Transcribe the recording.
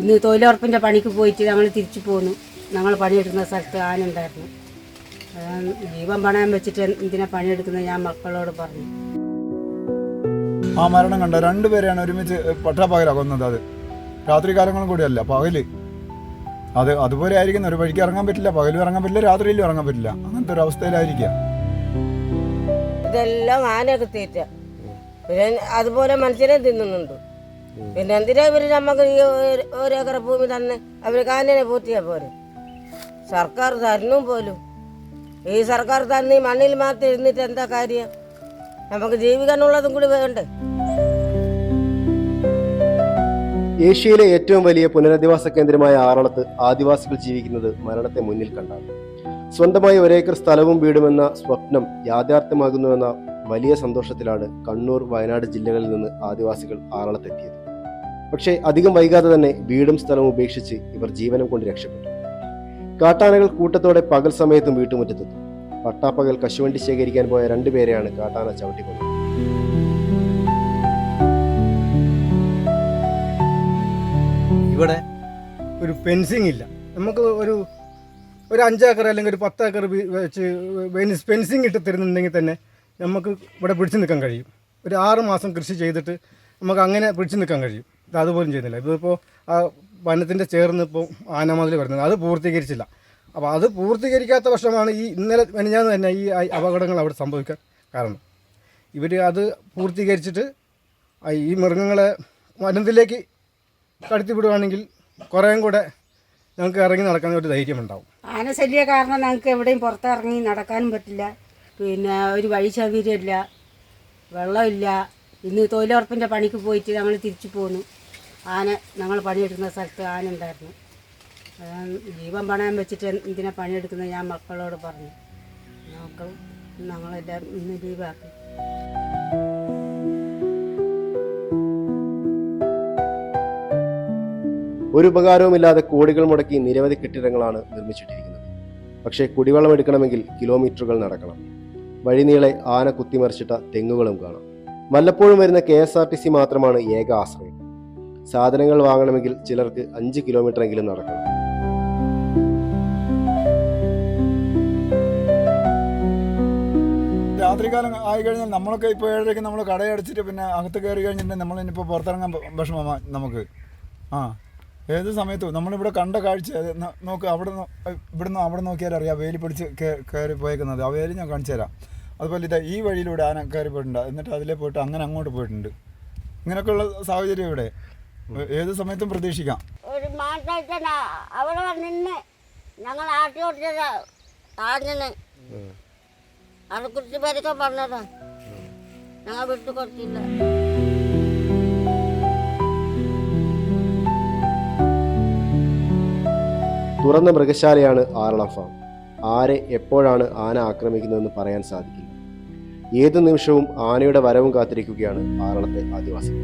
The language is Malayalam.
ഇന്ന് തൊഴിലുറപ്പിൻ്റെ പണിക്ക് പോയിട്ട് ഞങ്ങൾ തിരിച്ചു പോന്നു. ഞങ്ങൾ പണിയെടുക്കുന്ന സ്ഥലത്ത് ആന ഉണ്ടായിരുന്നു. ജീവൻ പണയം വെച്ചിട്ട് എന്തിനാ പണിയെടുക്കുന്നത് ഞാൻ മക്കളോട് പറഞ്ഞു. ആ മരണം കണ്ട രണ്ടുപേരെയാണ് ഒരുമിച്ച് പട്ടാപ്പകലാണ് കൊന്നത്. അത് രാത്രി കാലങ്ങളും കൂടിയല്ല, പകല്. അതുപോലെ ആയിരിക്കും. ഒരു വഴിക്ക് ഇറങ്ങാൻ പറ്റില്ല, പകലും ഇറങ്ങാൻ പറ്റില്ല, രാത്രിയിലും ഇറങ്ങാൻ പറ്റില്ല. അങ്ങനത്തെ ഒരു അവസ്ഥയിലായിരിക്കാം. ഇതെല്ലാം ആനയൊക്കെ തീറ്റ, പിന്നെ അതുപോലെ മനുഷ്യരെ തിന്നുന്നുണ്ട്. പിന്നെ എന്തിനാ ഇവര് നമുക്ക് ഈ ഒരേക്കർ ഭൂമി തന്നെ അവർക്ക് ആനനെ പൂർത്തിയാ പോരെ? സർക്കാർ തരുന്നും പോലും. ഈ സർക്കാർ തന്നെ ഈ മണ്ണിൽ മാത്രം ഇരുന്നിട്ട് എന്താ കാര്യം? നമുക്ക് ജീവിക്കാനുള്ളതും കൂടി വേണ്ടേ? ഏഷ്യയിലെ ഏറ്റവും വലിയ പുനരധിവാസ കേന്ദ്രമായ ആറളത്ത് ആദിവാസികൾ ജീവിക്കുന്നത് മരണത്തെ മുന്നിൽ കണ്ടാണ്. സ്വന്തമായി ഒരേക്കർ സ്ഥലവും വീടുമെന്ന സ്വപ്നം യാഥാർത്ഥ്യമാകുന്നുവെന്ന വലിയ സന്തോഷത്തിലാണ് കണ്ണൂർ, വയനാട് ജില്ലകളിൽ നിന്ന് ആദിവാസികൾ ആറളത്തെത്തിയത്. പക്ഷേ അധികം വൈകാതെ തന്നെ വീടും സ്ഥലവും ഉപേക്ഷിച്ച് ഇവർ ജീവനം കൊണ്ട് രക്ഷപ്പെട്ടു. കാട്ടാനകൾ കൂട്ടത്തോടെ പകൽ സമയത്തും വീട്ടുമുറ്റത്തെത്തും. പട്ടാപ്പകൽ കശുവണ്ടി ശേഖരിക്കാൻ പോയ രണ്ടുപേരെയാണ് കാട്ടാന ചവിട്ടിക്കൊണ്ടത്. ഇവിടെ ഒരു ഫെൻസിങ് ഇല്ല. നമുക്ക് ഒരു 5 ഏക്കർ അല്ലെങ്കിൽ ഒരു 10 ഏക്കർ വെച്ച് ഫെൻസിങ് ഇട്ട് തരുന്നുണ്ടെങ്കിൽ തന്നെ നമുക്ക് ഇവിടെ പിടിച്ചു നിൽക്കാൻ കഴിയും. ഒരു 6 മാസം കൃഷി ചെയ്തിട്ട് നമുക്ക് അങ്ങനെ പിടിച്ചു നിൽക്കാൻ കഴിയും. ഇത് അതുപോലും ചെയ്യുന്നില്ല. ഇതിപ്പോൾ ആ വനത്തിൻ്റെ ചേർന്ന് ഇപ്പോൾ ആനമതിൽ വരുന്നത് അത് പൂർത്തീകരിച്ചില്ല. അപ്പോൾ അത് പൂർത്തീകരിക്കാത്ത വർഷമാണ് ഈ ഇന്നലെ മെനഞ്ഞാന്ന് തന്നെ ഈ അപകടങ്ങൾ അവിടെ സംഭവിക്കാൻ കാരണം. ഇവർ അത് പൂർത്തീകരിച്ചിട്ട് ഈ മൃഗങ്ങളെ വനത്തിലേക്ക് കടത്തിവിടുകയാണെങ്കിൽ കുറേയും കൂടെ ഞങ്ങൾക്ക് ഇറങ്ങി നടക്കാൻ ഒരു ധൈര്യമുണ്ടാവും. ആനശല്യ കാരണം ഞങ്ങൾക്ക് എവിടെയും പുറത്തിറങ്ങി നടക്കാനും പറ്റില്ല. പിന്നെ ഒരു വഴി സൗകര്യമില്ല, വെള്ളമില്ല. ഇന്ന് തൊഴിലുറപ്പിൻ്റെ പണിക്ക് പോയിട്ട് ഞങ്ങൾ തിരിച്ചു പോന്നു. ഞങ്ങൾ പണിയെടുക്കുന്ന സ്ഥലത്ത് ആന ഉണ്ടായിരുന്നു. ജീവൻ പണയം വെച്ചിട്ട് എന്തിനാ പണിയെടുക്കുന്നത് ഞാൻ മക്കളോട് പറഞ്ഞു. ഞങ്ങളെല്ലാം ഇന്ന് ലീവാക്കി. ഒരു ഉപകാരവുമില്ലാതെ കോടികൾ മുടക്കി നിരവധി കെട്ടിടങ്ങളാണ് നിർമ്മിച്ചിട്ടിരിക്കുന്നത്. പക്ഷേ കുടിവെള്ളം എടുക്കണമെങ്കിൽ കിലോമീറ്ററുകൾ നടക്കണം. വഴിനീളെ ആന കുത്തിമറിച്ചിട്ട തെങ്ങുകളും കാണാം. വല്ലപ്പോഴും വരുന്ന KSRTC മാത്രമാണ് ഏക ആശ്രയം. സാധനങ്ങൾ വാങ്ങണമെങ്കിൽ ചിലർക്ക് 5 കിലോമീറ്ററെങ്കിലും നടക്കണം. രാത്രികാലം ആയി കഴിഞ്ഞാൽ നമ്മളൊക്കെ ഇപ്പോൾ 7:30 നമ്മൾ കടയടച്ചിട്ട് പിന്നെ അകത്ത് കയറി കഴിഞ്ഞിട്ടുണ്ടെങ്കിൽ നമ്മളിനിപ്പോൾ പുറത്തിറങ്ങാൻ വിഷമമാണ് നമുക്ക്. ഏത് സമയത്തും നമ്മളിവിടെ കണ്ട കാഴ്ച നോക്ക്. ഇവിടുന്ന് അവിടെ നോക്കിയാൽ അറിയാം വേലി പിടിച്ച് കയറി പോയേക്കുന്നത്. ആ വേലി ഞാൻ കാണിച്ചു തരാം. അതുപോലെ ഇതാ ഈ വഴിയിലൂടെ ആന കയറി പോയിട്ടുണ്ട്. എന്നിട്ട് അതിലേ പോയിട്ട് അങ്ങനെ അങ്ങോട്ട് പോയിട്ടുണ്ട്. ഇങ്ങനെയൊക്കെയുള്ള സാഹചര്യം ഇവിടെ ഏത് സമയത്തും പ്രതീക്ഷിക്കാം. ഒരു മാസമായിട്ട് അവിടെ നിന്ന് ഞങ്ങൾ ആട്ടി കൊടുത്തത് ആഞ്ഞന് അത് കുറിച്ച് പേരൊക്കെ പറഞ്ഞതാ. ഞങ്ങൾ വിട്ടു കൊടുത്തില്ല. തുറന്ന മൃഗശാലയാണ് ആറളം ഫാം. ആരെ എപ്പോഴാണ് ആന ആക്രമിക്കുന്നതെന്ന് പറയാൻ സാധിക്കില്ല. ഏതു നിമിഷവും ആനയുടെ വരവും കാത്തിരിക്കുകയാണ് ആറളത്തെ ആദിവാസികൾ.